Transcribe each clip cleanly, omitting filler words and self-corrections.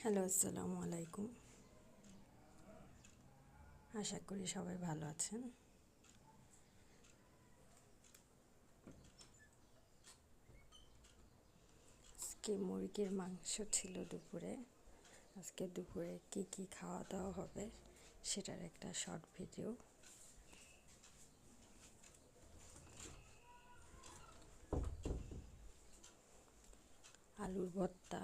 Hello, আসসালামু আলাইকুম। আশা করি সবাই ভালো আছেন। আজকে মুরগির মাংস ছিল দুপুরে। আজকে দুপুরে কি কি খাওয়া দাওয়া হবে সেটার একটা শর্ট ভিডিও। আলুর ভর্তা,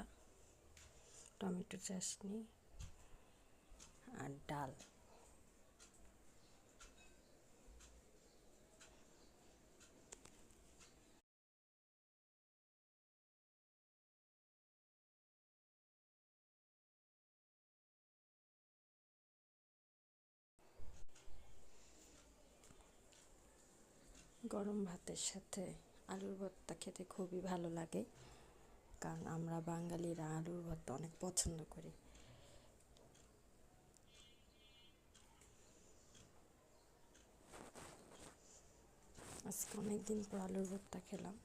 টমেটো চাটনি আর ডাল। গরম ভাতের সাথে আলুর ভর্তা খেতে খুবই ভালো লাগে, কারণ আমরা বাঙালিরা আলুর ভর্তা অনেক পছন্দ করি। আজকে অনেক দিন পর আলুর ভর্তা খেলাম।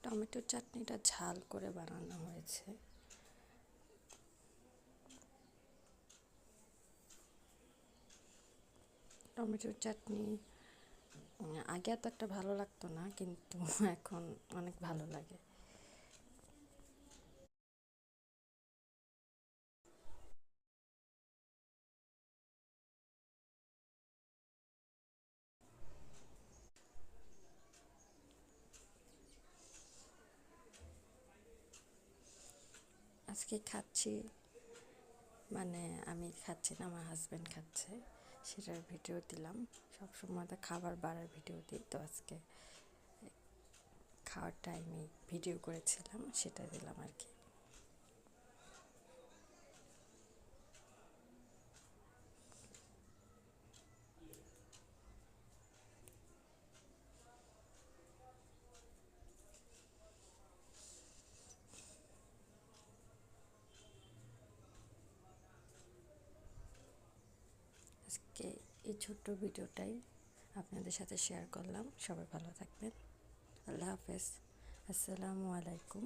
টমেটো চাটনিটা ঝাল করে বানানো হয়েছে। টমেটোর চাটনি আগে এত একটা ভালো লাগতো না, কিন্তু এখন অনেক ভালো লাগে। আজকে খাচ্ছি, মানে আমি খাচ্ছি না, আমার হাজব্যান্ড খাচ্ছে, সেটার ভিডিও দিলাম। সবসময় তো খাবার বাড়ার ভিডিও দিই, তো আজকে খাওয়ার টাইমে ভিডিও করেছিলাম, সেটা দিলাম আর কি। আজকে এই ছোট্ট ভিডিওটাই আপনাদের সাথে শেয়ার করলাম। সবাই ভালো থাকবেন। আল্লাহ হাফেজ। আসসালামু আলাইকুম।